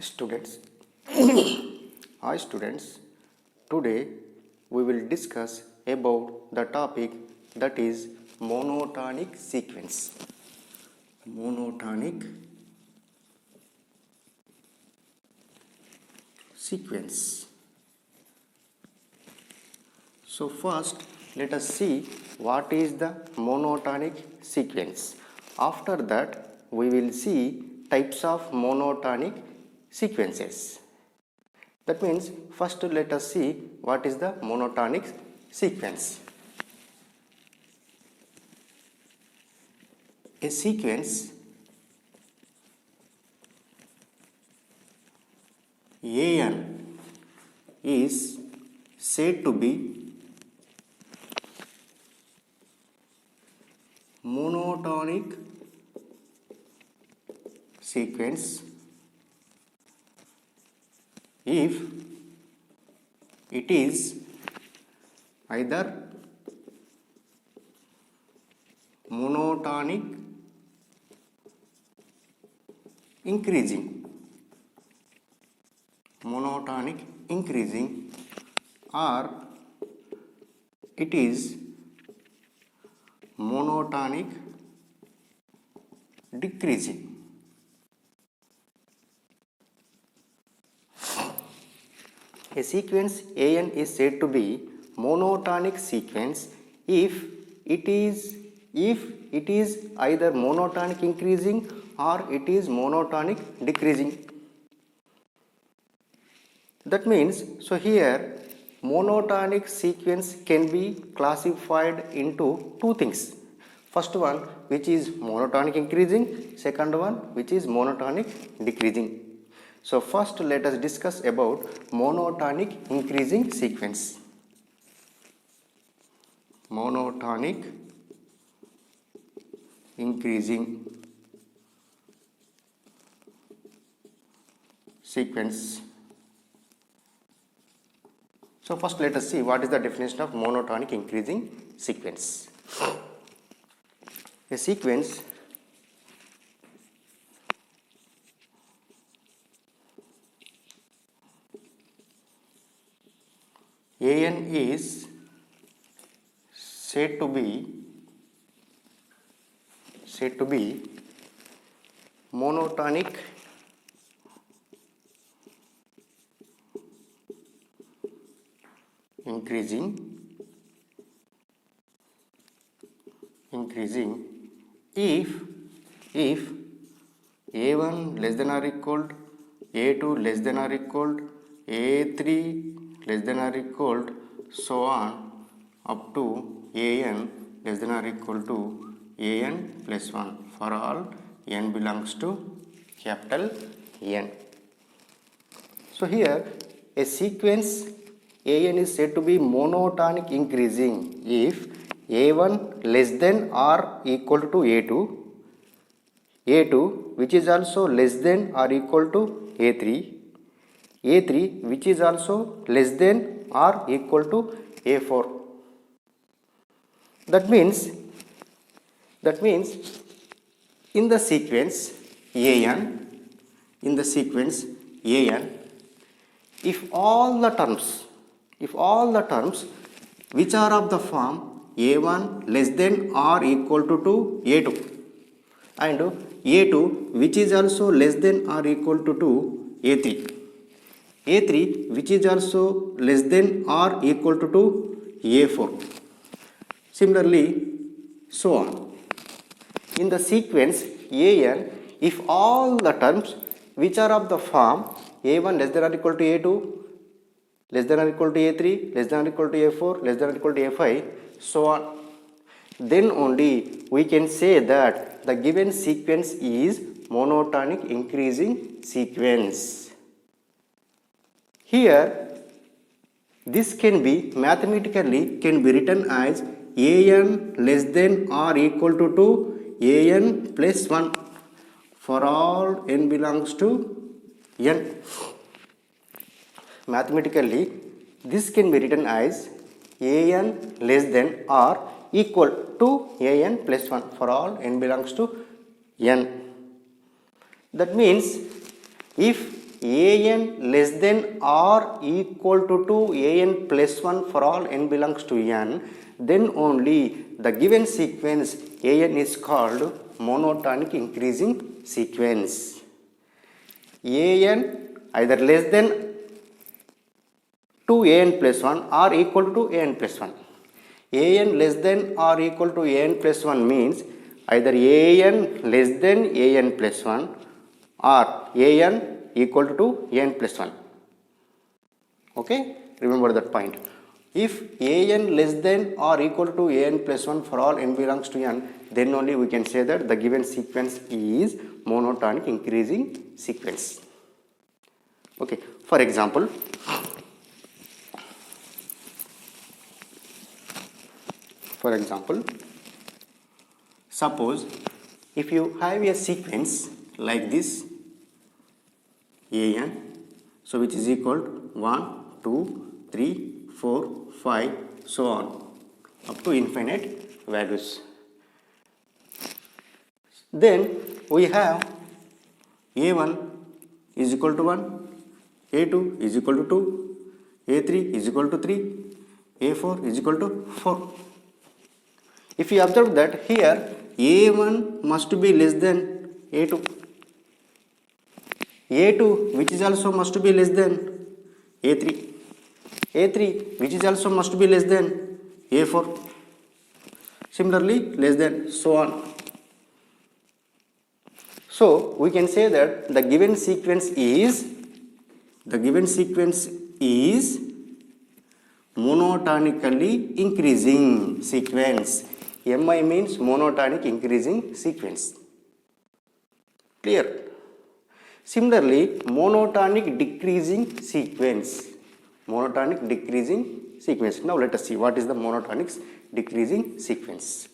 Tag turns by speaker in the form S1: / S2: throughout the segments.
S1: Students, hi students. Today we will discuss about the topic that is monotonic sequence. Monotonic sequence. So first let us see what is the monotonic sequence. After that we will see types of monotonic sequences. That means first let us see what is the monotonic sequence. A sequence AN is said to be monotonic sequence if it is either monotonic increasing or it is monotonic decreasing. A sequence AN is said to be monotonic sequence if it is either monotonic increasing or it is monotonic decreasing. That means, so here monotonic sequence can be classified into two things. First one which is monotonic increasing, second one which is monotonic decreasing. So first let us discuss about monotonic increasing sequence. Monotonic increasing sequence. So first let us see what is the definition of monotonic increasing sequence. A sequence AN is said to be monotonic increasing if A1 less than or equal, A2 less than or equal, A3 less than or equal, so on up to AN less than or equal to AN plus 1 for all n belongs to capital N. So here a sequence AN is said to be monotonic increasing if A1 less than or equal to A2, A2 which is also less than or equal to A3, A3 which is also less than or equal to A4. That means in the sequence AN, if all the terms which are of the form A1 less than or equal to A2 and A2 which is also less than or equal to A3, A3 which is also less than or equal to A4, similarly so on. In the sequence AN, if all the terms which are of the form A1 less than or equal to A2, less than or equal to A3, less than or equal to A4, less than or equal to A5, so on, then only we can say that the given sequence is monotonic increasing sequence. Here this can be mathematically written as AN less than or equal to AN plus 1 for all n belongs to N. Mathematically this can be written as AN less than or equal to an plus 1 for all n belongs to n. That means if an less than or equal to 2 an plus 1 for all n belongs to n, then only the given sequence an is called monotonic increasing sequence. An either less than 2 an plus 1 or equal to an plus 1. An less than or equal to an plus 1 means either an less than an plus 1 or an equal to an plus 1. Okay, remember that point. If an less than or equal to an plus 1 for all n belongs to n, then only we can say that the given sequence is monotonic increasing sequence. Okay, for example, suppose if you have a sequence like this an, so which is equal to 1, 2, 3, 4, 5, so on up to infinite values. Then we have a1 is equal to 1, a2 is equal to 2, a3 is equal to 3, a4 is equal to 4. If you observe that here a1 must be less than a2, a2 which is also must be less than a3, a3 which is also must be less than a4, similarly less than so on. So we can say that the given sequence is monotonically increasing sequence. Mi means monotonic increasing sequence. Clear? Similarly, monotonic decreasing sequence. Now let us see what is the monotonic decreasing sequence.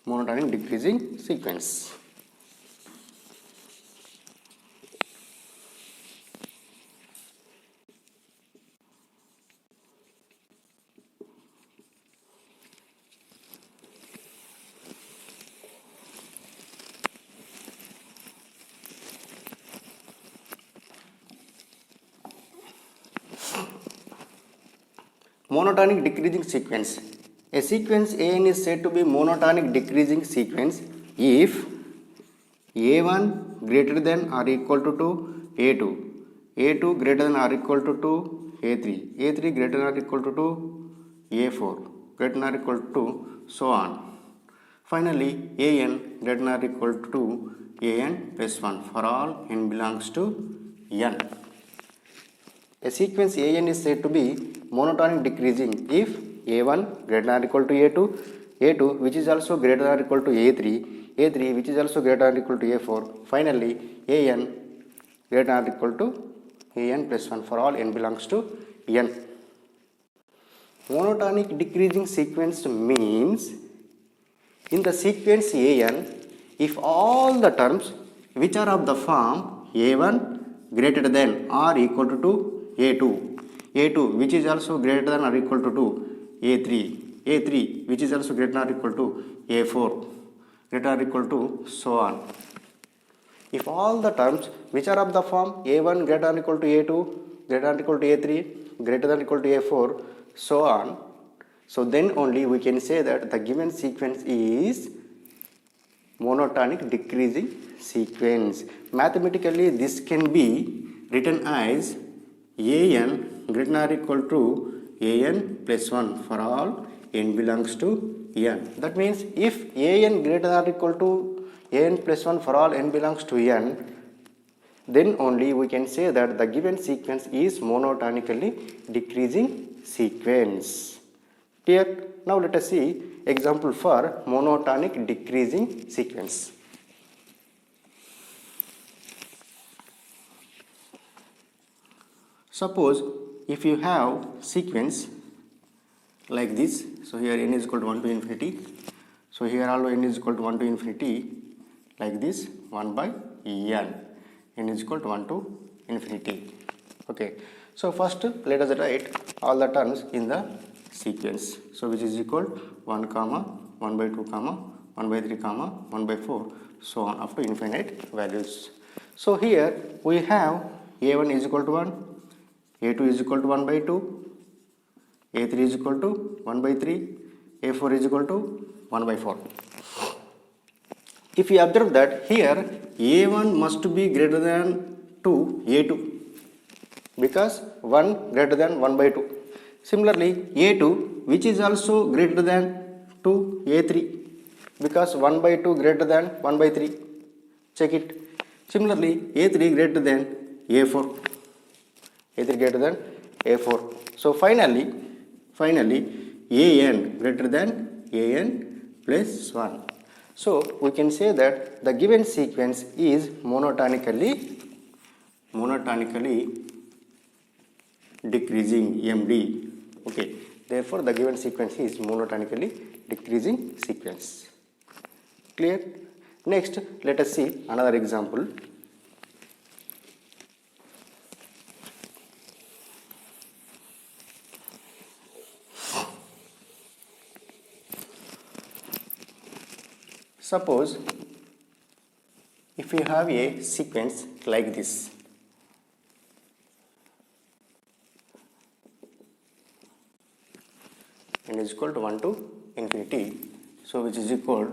S1: Monotonic decreasing sequence. Monotonic decreasing sequence. A sequence an is said to be monotonic decreasing sequence if a1 greater than or equal to 2 a2, a2 greater than or equal to 2 a3, a3 greater than or equal to 2 a4, greater than or equal to 2, so on. Finally, an greater than or equal to an plus 1 for all n belongs to n. A sequence an is said to be monotonic decreasing if a1 greater than or equal to a2, a2 which is also greater than or equal to a3, a3 which is also greater than or equal to a4, finally an greater than or equal to an plus 1 for all n belongs to n. Monotonic decreasing sequence means in the sequence an, if all the terms which are of the form a1 greater than or equal to 2 a2, a2 which is also greater than or equal to 2 a3, a3 which is also greater than or equal to a4, greater than or equal to so on. If all the terms which are of the form a1 greater than or equal to a2, greater than or equal to a3, greater than or equal to a4, so on, so then only we can say that the given sequence is monotonic decreasing sequence. Mathematically this can be written as an greater than or equal to an plus 1 for all n belongs to n. That means if an greater than or equal to an plus 1 for all n belongs to n, then only we can say that the given sequence is monotonically decreasing sequence. Clear? Now let us see example for monotonic decreasing sequence. Suppose if you have sequence like this, so here n is equal to 1 to infinity, so here also n is equal to 1 to infinity, like this 1 by n is equal to 1 to infinity. Okay, so first let us write all the terms in the sequence. So which is equal 1 comma 1 by 2 comma 1 by 3 comma 1 by 4 so on up to infinite values. So here we have a1 is equal to 1, a2 is equal to 1 by 2, a3 is equal to 1 by 3, a4 is equal to 1 by 4. If you observe that here a1 must be greater than to a2 because 1 greater than 1 by 2. Similarly a2 which is also greater than to a3 because 1 by 2 greater than 1 by 3. Check it. Similarly a3 greater than a4. a3 greater than a4. So finally an greater than an plus 1. So we can say that the given sequence is monotonically decreasing MD. Okay, therefore the given sequence is monotonically decreasing sequence. Clear? Next let us see another example. Suppose if you have a sequence like this, n is equal to 1 to infinity, so which is equal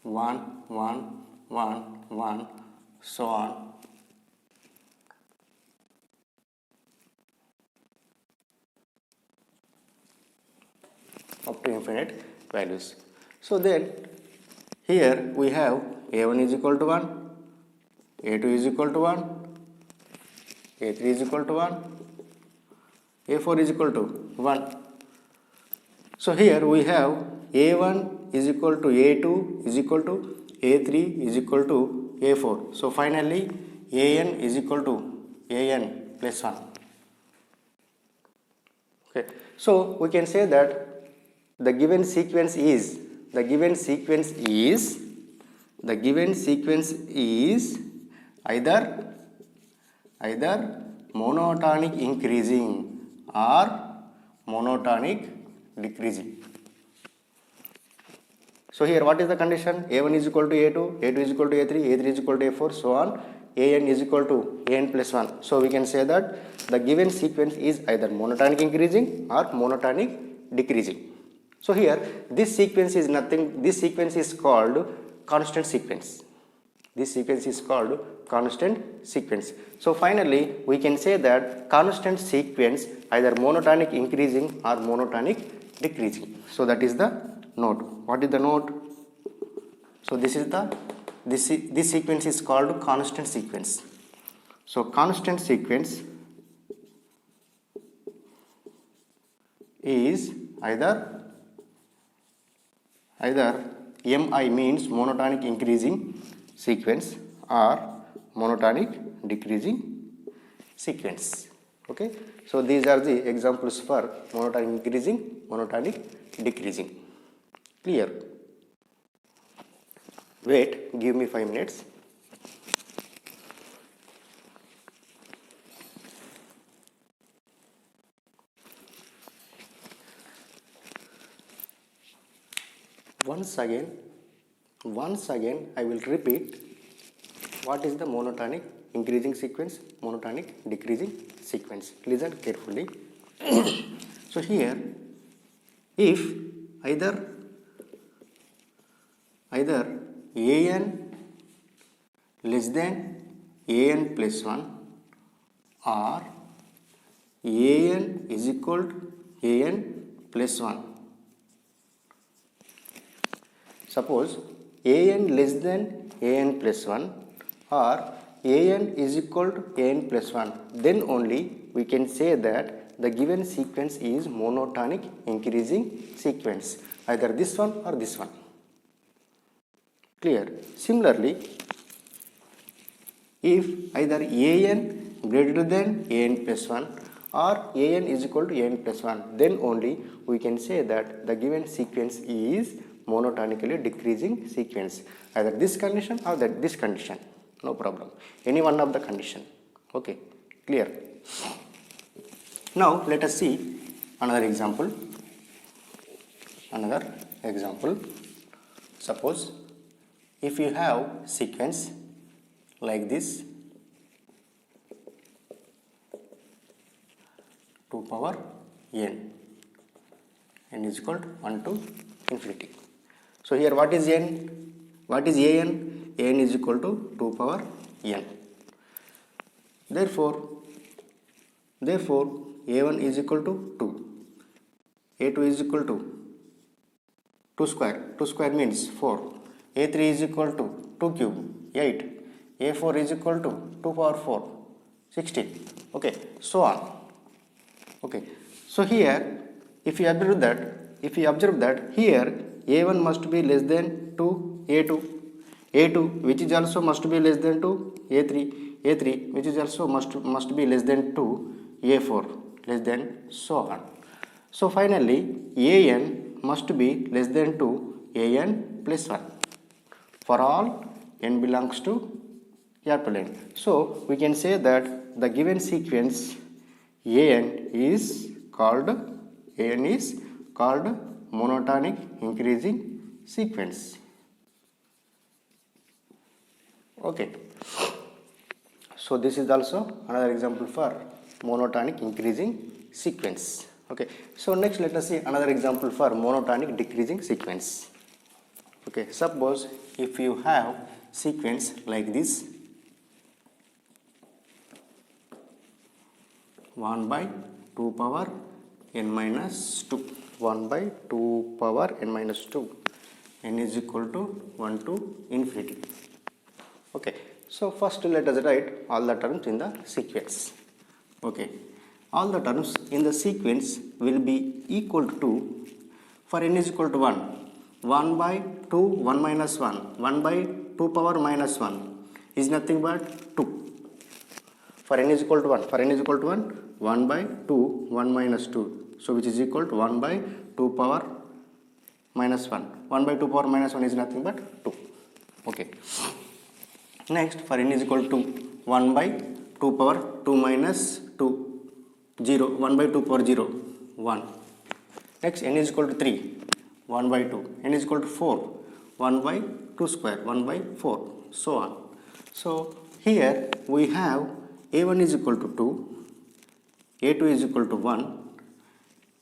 S1: 1 1 1 1 so on up to infinite values. So then here we have a1 is equal to 1, a2 is equal to 1, a3 is equal to 1, a4 is equal to 1. So here we have a1 is equal to a2 is equal to a3 is equal to a4. So finally an is equal to an plus 1. Okay. So we can say that the given sequence is either monotonic increasing or monotonic decreasing. So here what is the condition? a1 is equal to a2, a2 is equal to a3, a3 is equal to a4 so on, an is equal to an plus 1. So we can say that the given sequence is either monotonic increasing or monotonic decreasing. So here this sequence is nothing, this sequence is called constant sequence. This sequence is called constant sequence. So finally we can say that constant sequence either monotonic increasing or monotonic decreasing. So that is the note. What is the note? So this sequence is called constant sequence. So constant sequence is either MI means monotonic increasing sequence or monotonic decreasing sequence. Okay, so these are the examples for monotonic increasing, monotonic decreasing. Clear? Wait, give me 5 minutes. Once again I will repeat what is the monotonic increasing sequence, monotonic decreasing sequence. Listen carefully. So here if either an less than an plus 1 or an is equal to an plus 1. Suppose an less than an plus 1 or an is equal to an plus 1, then only we can say that the given sequence is monotonic increasing sequence, either this one or this one. Clear? Similarly, if either an greater than an plus 1 or an is equal to an plus 1, then only we can say that the given sequence is monotonically decreasing sequence, either this condition or this condition, no problem, any one of the condition. Okay, clear. Now let us see another example. Suppose if you have sequence like this, 2 power n is equal to 1 to infinity. So here what is n? What is an? An is equal to 2 power n. Therefore a1 is equal to 2, a2 is equal to 2 square, 2 square means 4, a3 is equal to 2 cube, 8, a4 is equal to 2 power 4, 16, okay, so on. Okay, so here if you observe that here a1 must be less than to a2 which is also must be less than to a3 which is also must be less than to a4, less than, so on. So finally an must be less than to an plus 1 for all n belongs to capital N. So we can say that the given sequence an is called monotonic increasing sequence. Okay, so this is also another example for monotonic increasing sequence. Okay, so next let us see another example for monotonic decreasing sequence. Okay, suppose if you have sequence like this, 1 by 2 power n minus 2, 1 by 2 power n minus 2, n is equal to 1 to infinity. Okay, so first let us write all the terms in the sequence. Okay, all the terms in the sequence will be equal to, for n is equal to 1 by 2, 1 minus 1 by 2 power minus 1 is nothing but 2. For n is equal to 1 by 2, 1 minus 2, so which is equal to 1 by 2 power minus 1. 1 by 2 power minus 1 is nothing but 2. Okay. Next, for n is equal to 1 by 2 power 2 minus 2, 0, 1 by 2 power 0, 1. Next, n is equal to 3, 1 by 2. N is equal to 4, 1 by 2 square, 1 by 4, so on. So here we have a1 is equal to 2, a2 is equal to 1,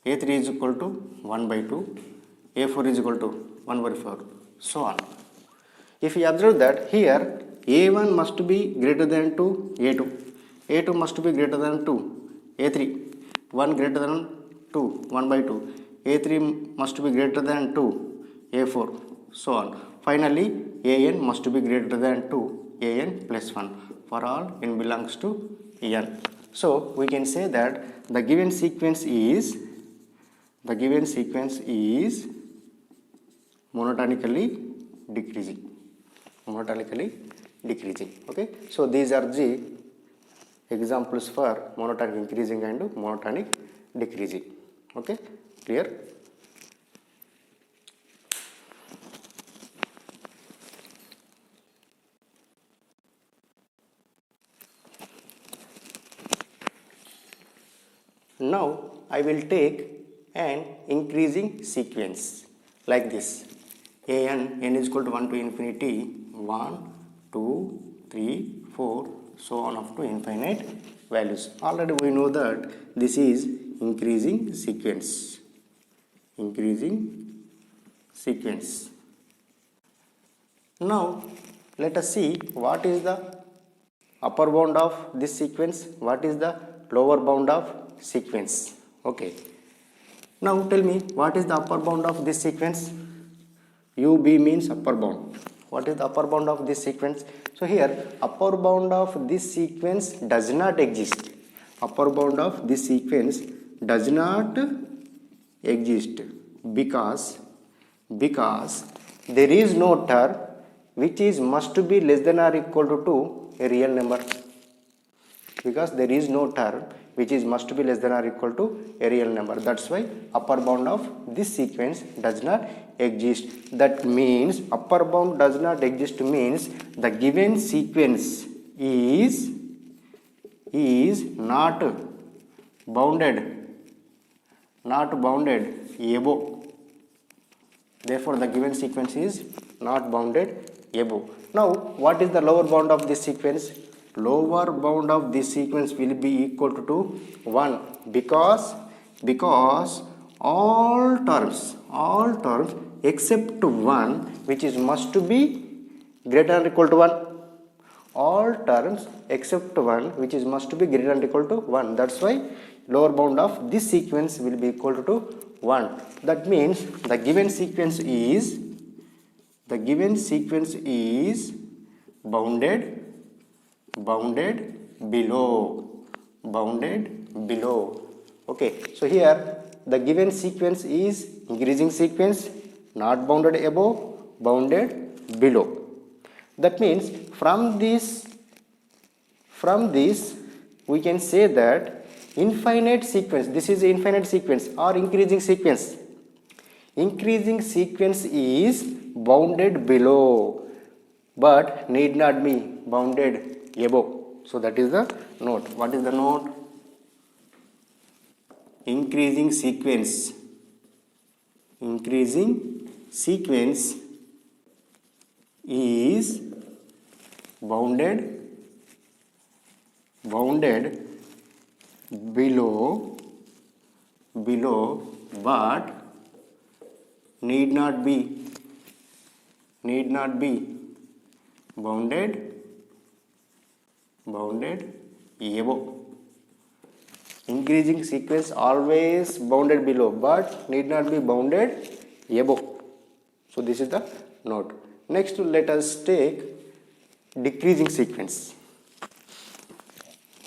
S1: a3 is equal to 1 by 2, a4 is equal to 1 by 4, so on. If you observe that here a1 must be greater than to a2, a2 must be greater than to a3, 1 greater than 2, 1 by 2, a3 must be greater than to a4, so on. Finally an must be greater than to an plus 1 for all n belongs to n. So we can say that the given sequence is monotonically decreasing. Okay, so these are the examples for monotonic increasing and monotonic decreasing. Okay, clear? Now I will take an increasing sequence like this. n is equal to 1 to infinity, 1, 2, 3, 4, so on up to infinite values. Already we know that this is increasing sequence. Now let us see what is the upper bound of this sequence, what is the lower bound of sequence. Okay, now tell me what is the upper bound of this sequence. UB means upper bound. What is the upper bound of this sequence? So here upper bound of this sequence does not exist. Upper bound of this sequence does not exist because there is no term which is must be less than or equal to a real number. Because there is no term which is must be less than or equal to a real number. That's why upper bound of this sequence does not exist. That means upper bound does not exist means the given sequence is is not bounded above. Therefore, the given sequence is not bounded above. Now, what is the lower bound of this sequence? Lower bound of this sequence will be equal to 1 because all terms except one which is must to be greater than or equal to 1. All terms except one which is must to be greater than or equal to 1. That's why lower bound of this sequence will be equal to 1. That means the given sequence is bounded below. Okay, so here the given sequence is increasing sequence, not bounded above, bounded below. That means from this we can say that infinite sequence, this is infinite sequence or increasing sequence. Increasing sequence is bounded below but need not be bounded above. So that is the note. What is the note? Increasing sequence is bounded below but need not be bounded above. Increasing sequence always bounded below but need not be bounded above. So this is the note. Next, let us take decreasing sequence.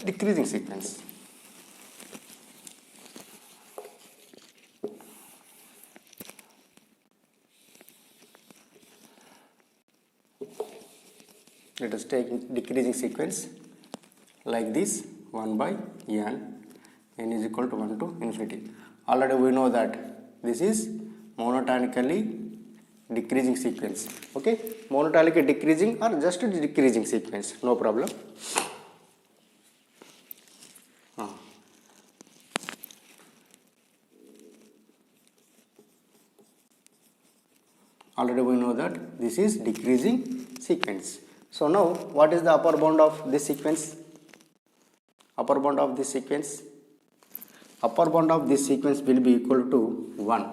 S1: Decreasing sequence. Let us take decreasing sequence like this, 1 by n is equal to 1 to infinity. Already we know that this is monotonically decreasing sequence. Okay, monotonically decreasing or just decreasing sequence, no problem. Already we know that this is decreasing sequence. So now what is the upper bound of this sequence? Upper bound of this sequence will be equal to 1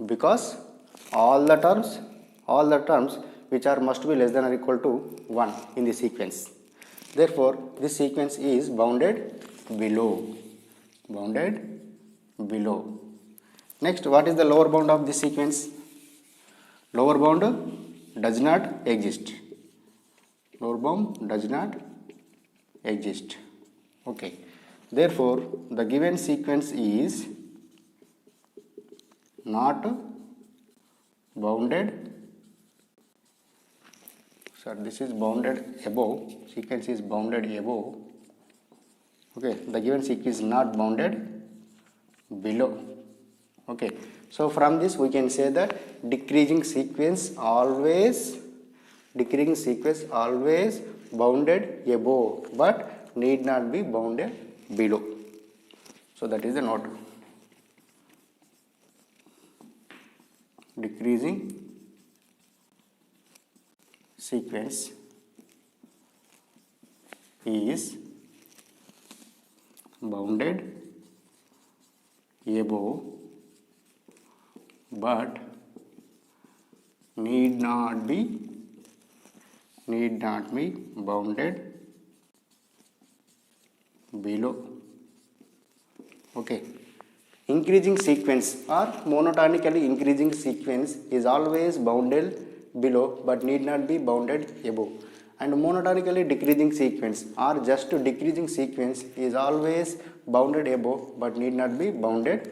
S1: because all the terms which are must be less than or equal to 1 in the sequence. Therefore, this sequence is bounded below. Next, what is the lower bound of this sequence? Lower bound does not exist. Lower bound does not exist. Okay. Therefore, the given sequence is not bounded. So this is bounded above. Sequence is bounded above. Okay. The given sequence is not bounded below. Okay. So from this we can say that decreasing sequence always bounded above but need not be bounded below. So that is the note. Decreasing sequence is bounded above but need not be bounded below. Okay. Increasing sequence or monotonically increasing sequence is always bounded below but need not be bounded above. And monotonically decreasing sequence or just decreasing sequence is always bounded above but need not be bounded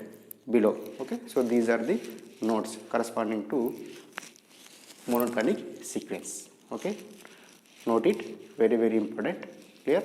S1: below. Okay. So these are the notes corresponding to monotonic sequence. Okay. Note it, very important. Clear?